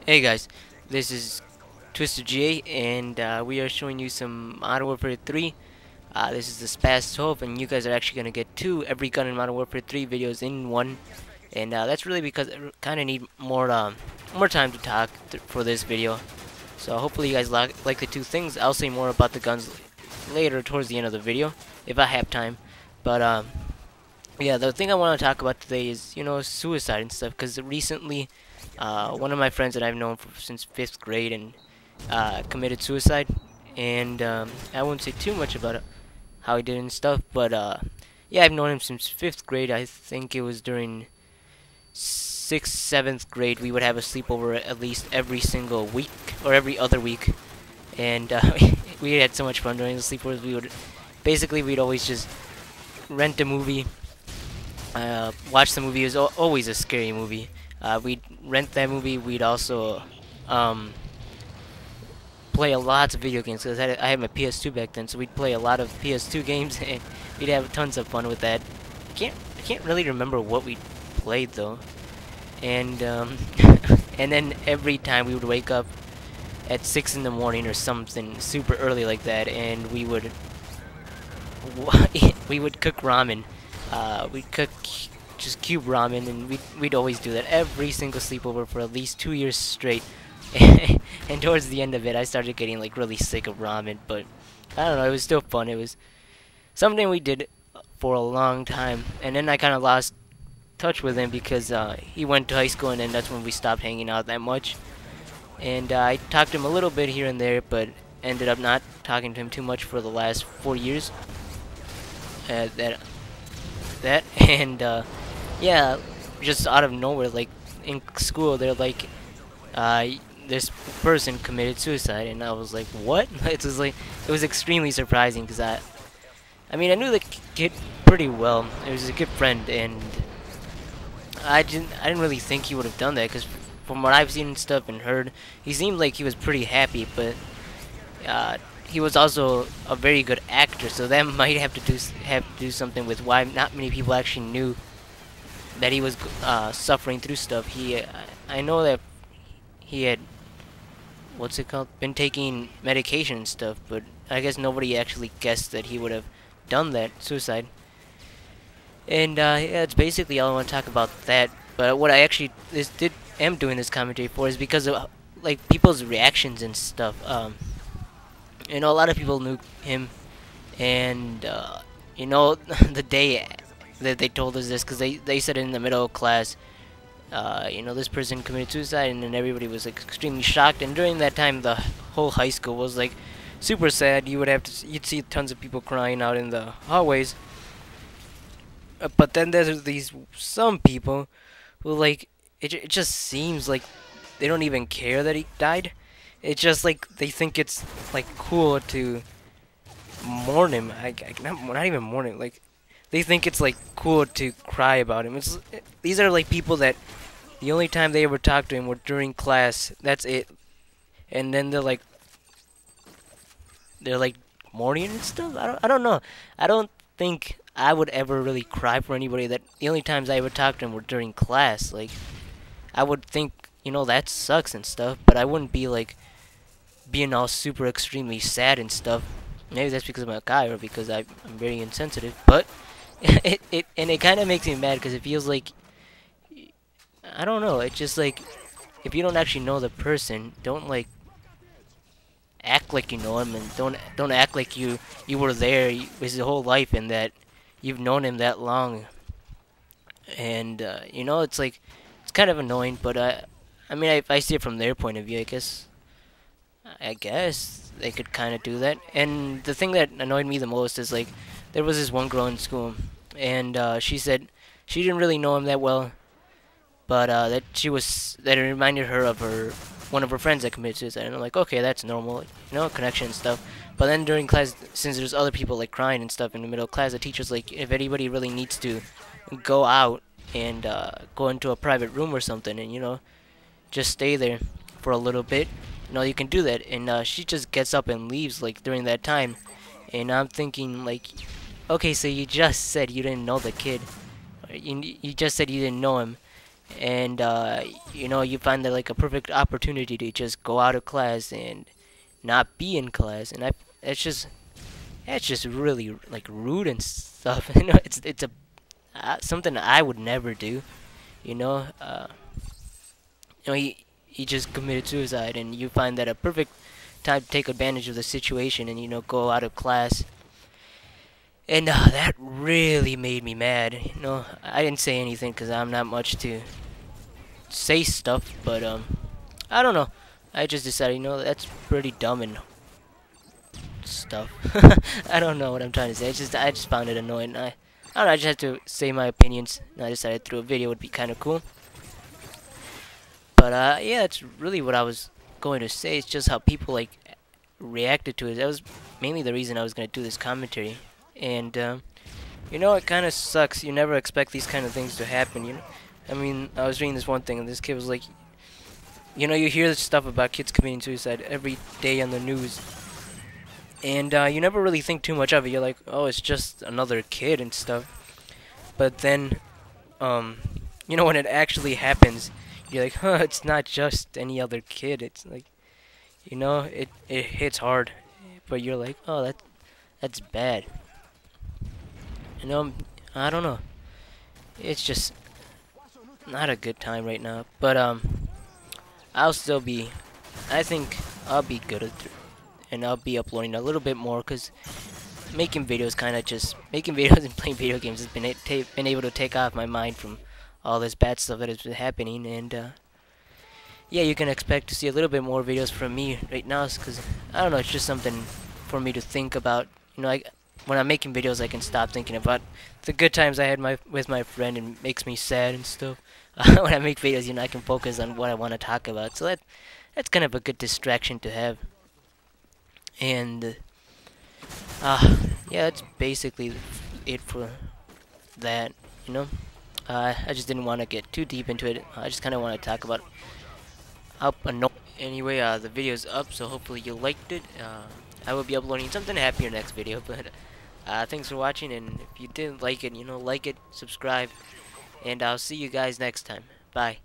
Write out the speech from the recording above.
Hey guys, this is Twisted GA, and we are showing you some Modern Warfare 3. This is the Spaz 12, and you guys are actually going to get two Every Gun in Modern Warfare 3 videos in one. And that's really because I kind of need more time to talk for this video. So hopefully you guys like the two things. I'll say more about the guns later towards the end of the video, if I have time. But yeah, the thing I want to talk about today is, suicide and stuff, because recently, one of my friends that I've known since 5th grade and committed suicide, and I won't say too much about it, how he did and stuff, but yeah, I've known him since 5th grade. I think it was during 6th, 7th grade, we would have a sleepover at least every single week, or every other week, and we had so much fun during the sleepovers. We'd always just rent a movie, watch the movie. It was always a scary movie. We'd rent that movie. We'd also um, play a lot of video games because I had my PS2 back then, so we'd play a lot of PS2 games and we'd have tons of fun with that. I can't really remember what we played though, and and then every time we would wake up at 6 in the morning or something super early like that, and we would we would cook ramen. We'd cook just cube ramen, and we'd always do that every single sleepover for at least 2 years straight. And towards the end of it, I started getting like really sick of ramen, but I don't know. It was still fun. It was something we did for a long time, and then I kind of lost touch with him because he went to high school, and then that's when we stopped hanging out that much. And I talked to him a little bit here and there, but ended up not talking to him too much for the last 4 years. That and yeah, just out of nowhere, like in school, they're like, uh, this person committed suicide, and I was like, what? It was extremely surprising because I mean, I knew the kid pretty well. It was a good friend, and I didn't really think he would have done that because from what I've seen and stuff and heard, he seemed like he was pretty happy, but he was also a very good actor, so that might have to do something with why not many people actually knew that he was suffering through stuff. I know that he had, what's it called, been taking medication and stuff, but I guess nobody actually guessed that he would have done that suicide. And yeah, that's basically all I want to talk about that. But what I actually am doing this commentary for is because of like people's reactions and stuff. A lot of people knew him, and the day that they told us this, because they said it in the middle of class. This person committed suicide, and then everybody was like extremely shocked. And during that time, the whole high school was like super sad. You'd see tons of people crying out in the hallways. But then there's these some people who like it just seems like they don't even care that he died. It's just like they think it's like cool to mourn him. Not even mourn him. Like they think it's like cool to cry about him. These are like people that the only time they ever talked to him were during class. That's it. And then they're like mourning and stuff. I don't know. I don't think I would ever really cry for anybody that the only times I ever talked to him were during class. Like I would think, that sucks and stuff, but I wouldn't be like being all super extremely sad and stuff. Maybe that's because I'm a guy or because I'm very insensitive, but it kind of makes me mad because it feels like, I don't know. It's just like if you don't actually know the person, don't like act like you know him, and don't act like you were there his whole life and that you've known him that long. And it's like it's kind of annoying, but I mean, if I see it from their point of view, I guess they could kind of do that. And the thing that annoyed me the most is like there was this one girl in school, and she said she didn't really know him that well, but that it reminded her of her one of her friends that committed suicide. And I'm like, okay, that's normal, connection and stuff. But then during class, since there's other people like crying and stuff in the middle of class, the teacher's like, if anybody really needs to go out and go into a private room or something, and just stay there for a little bit, you can do that. And she just gets up and leaves like during that time, and I'm thinking like, okay, so you just said you didn't know the kid, you just said you didn't know him, and you know, you find that like a perfect opportunity to just go out of class and not be in class, and it's just really like rude and stuff. You know, it's a something I would never do. You know, you know, he just committed suicide, and you find that a perfect time to take advantage of the situation and, you know, go out of class. And that really made me mad. You know, I didn't say anything because I'm not much to say stuff, but I don't know. I just decided, you know, that's pretty dumb and stuff. I don't know what I'm trying to say. I just found it annoying. I don't know. I just had to say my opinions. And I decided through a video would be kind of cool. But yeah, that's really what I was going to say. It's just how people like reacted to it. That was mainly the reason I was going to do this commentary. And you know, it kind of sucks. You never expect these kind of things to happen. You know, I mean, I was reading this one thing, and this kid was like, you know, you hear this stuff about kids committing suicide every day on the news, and you never really think too much of it. You're like, oh, it's just another kid and stuff. But then, um, you know, when it actually happens, you're like, huh, it's not just any other kid. It's like, you know, it hits hard, but you're like, oh, that's bad. You know, I don't know. It's just not a good time right now. But I'll still be. I think I'll be good at it, and I'll be uploading a little bit more, cause making videos kind of just making videos and playing video games has been able to take off my mind from all this bad stuff that has been happening. And yeah, you can expect to see a little bit more videos from me right now, cause I don't know. It's just something for me to think about. You know, when I'm making videos, I can stop thinking about the good times I had with my friend, and it makes me sad and stuff. When I make videos, you know, I can focus on what I want to talk about. So that's kind of a good distraction to have. And yeah, that's basically it for that. You know, I just didn't want to get too deep into it. I just kind of want to talk about how annoying. Anyway, the video's up, so hopefully you liked it. I will be uploading something happier next video, but thanks for watching, and if you didn't like it, you know, like it, subscribe, and I'll see you guys next time. Bye.